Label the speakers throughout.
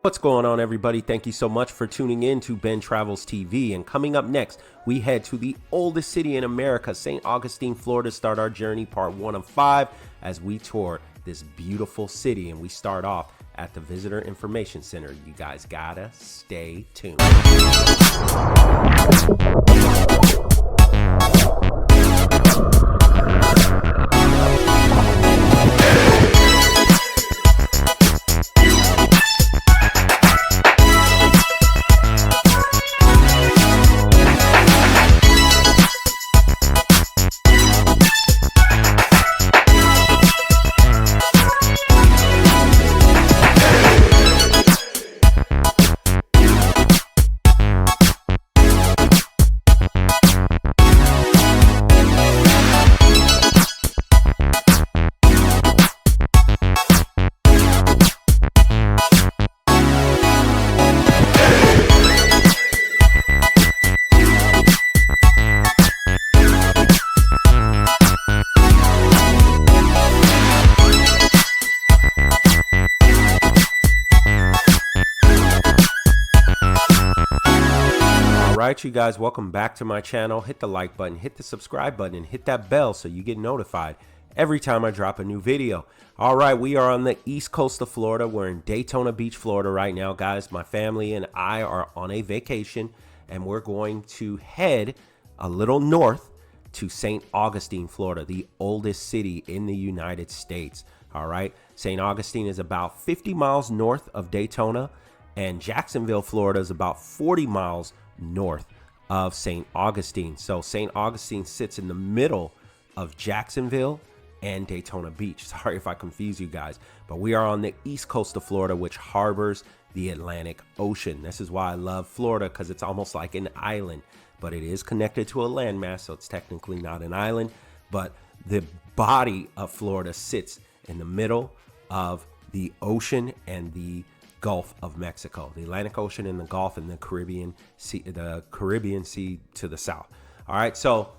Speaker 1: What's going on, everybody? Thank you so much for tuning in to Ben Travels TV. And coming up next, we head to the oldest city in America, St. Augustine, Florida, to start our journey, part 1 of 5, as we tour this beautiful city. And we start off at the Visitor Information Center. You guys gotta stay tuned. Alright, you guys, welcome back to my channel. Hit the like button, hit the subscribe button, and hit that bell so you get notified every time I drop a new video. Alright, we are on the east coast of Florida. We're in Daytona Beach, Florida right now, guys. My family and I are on a vacation, and we're going to head a little north to St. Augustine, Florida, the oldest city in the United States. Alright, St. Augustine is about 50 miles north of Daytona, and Jacksonville, Florida is about 40 miles north of St. Augustine. So St. Augustine sits in the middle of Jacksonville and Daytona Beach. Sorry if I confuse you guys, but we are on the east coast of Florida, which harbors the Atlantic Ocean. This is why I love Florida, because it's almost like an island, but it is connected to a landmass, so it's technically not an island. But the body of Florida sits in the middle of the ocean and the Gulf of Mexico, the Atlantic Ocean and the Gulf, and the Caribbean Sea to the south. All right, so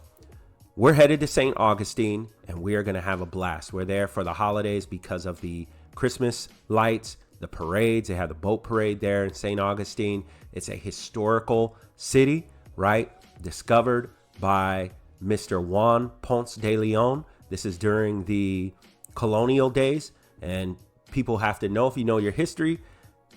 Speaker 1: we're headed to St. Augustine, and we are going to have a blast. We're there for the holidays because of the Christmas lights, the parades. They have the boat parade there in St. Augustine. It's a historical city, right? Discovered by Mr. Juan Ponce de Leon. This is during the colonial days, and people have to know, if you know your history,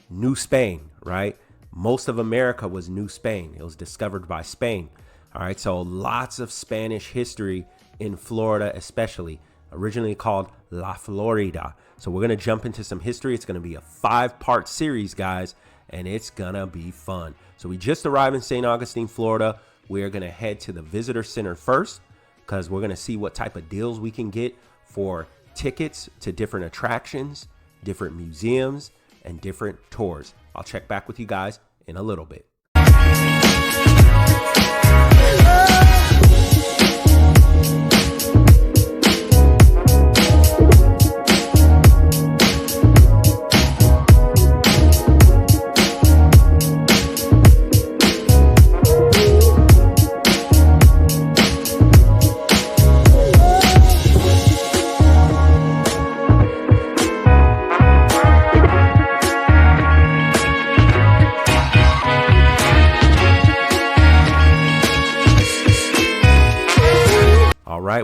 Speaker 1: New Spain, right? Most of America was New Spain. It was discovered by Spain. All right, so lots of Spanish history in Florida, especially, originally called La Florida. So we're going to jump into some history. It's going to be a 5-part series, guys, and it's going to be fun. So we just arrived in St. Augustine, Florida. We are going to head to the visitor center first, because we're going to see what type of deals we can get for tickets to different attractions, different museums, and different tours. I'll check back with you guys in a little bit.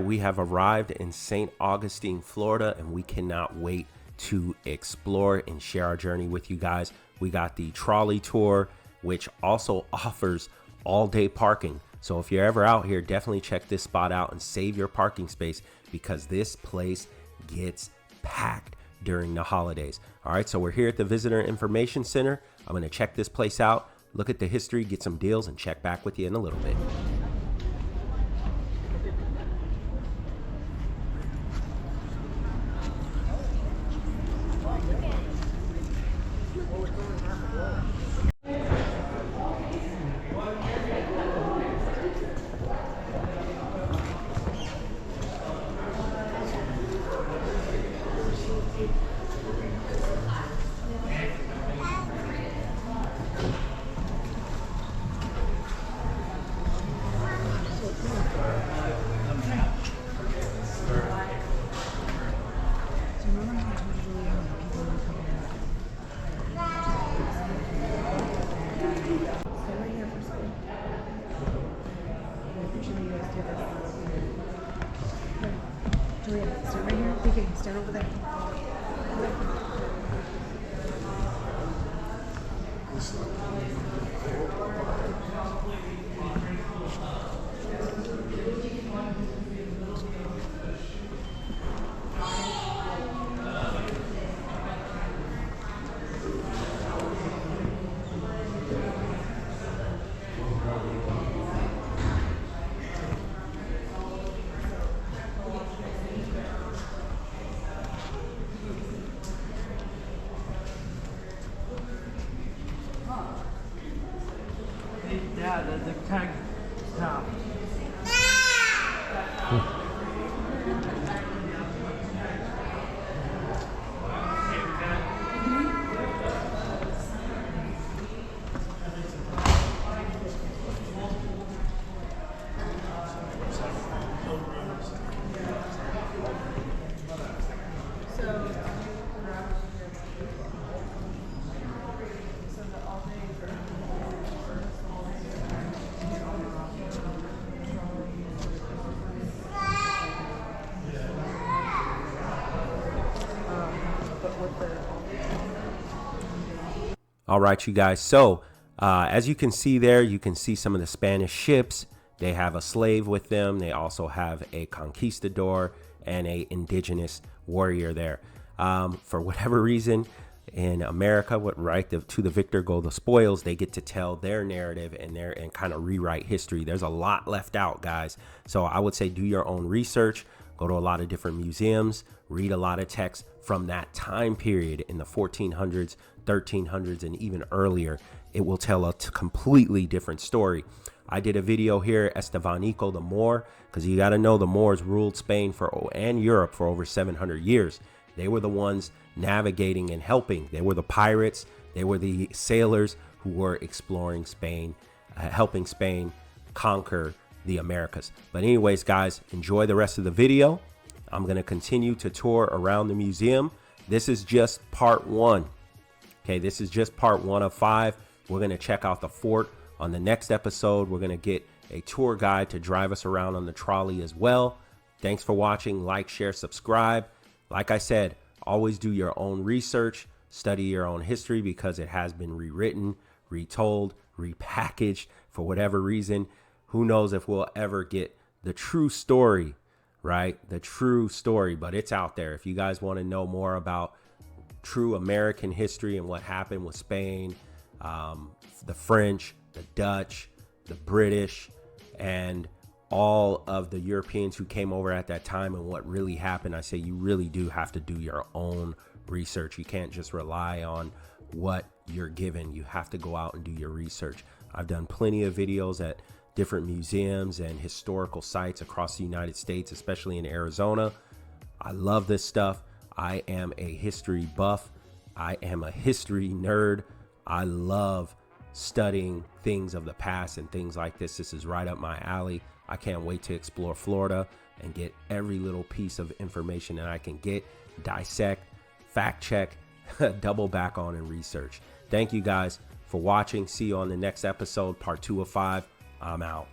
Speaker 1: We have arrived in St. Augustine, Florida, and we cannot wait to explore and share our journey with you guys. We got the trolley tour, which also offers all-day parking. So if you're ever out here, definitely check this spot out and save your parking space, because this place gets packed during the holidays. All right, so we're here at the Visitor Information Center. I'm going to check this place out, look at the history, get some deals, and check back with you in a little bit.
Speaker 2: Yeah, the tag top.
Speaker 1: All right, you guys. So as you can see there, you can see some of the Spanish ships. They have a slave with them. They also have a conquistador and a indigenous warrior there. For whatever reason, in America, to the victor go the spoils. They get to tell their narrative and kind of rewrite history. There's a lot left out, guys. So I would say do your own research. Go to a lot of different museums. Read a lot of texts from that time period in the 1400s, 1300s, and even earlier. It will tell a completely different story. I did a video here, Estevanico the Moor, because you got to know the Moors ruled Spain and Europe for over 700 years. They were the ones navigating and helping. They were the pirates. They were the sailors who were exploring Spain, helping Spain conquer the Americas. But anyways, guys, enjoy the rest of the video. I'm going to continue to tour around the museum. This is just part one. Okay, this is just part 1 of 5. We're going to check out the fort. On the next episode, we're going to get a tour guide to drive us around on the trolley as well. Thanks for watching. Like, share, subscribe. Like I said, always do your own research, study your own history, because it has been rewritten, retold, repackaged for whatever reason. Who knows if we'll ever get the true story, right? The true story, but it's out there. If you guys want to know more about true American history and what happened with Spain, the French, the Dutch, the British, and all of the Europeans who came over at that time and what really happened, I say you really do have to do your own research. You can't just rely on what you're given. You have to go out and do your research. I've done plenty of videos at different museums and historical sites across the United States, especially in Arizona. I love this stuff. I am a history buff. I am a history nerd. I love studying things of the past and things like this. This is right up my alley. I can't wait to explore Florida and get every little piece of information that I can get, dissect, fact check, double back on, and research. Thank you guys for watching. See you on the next episode, part 2 of 5. I'm out.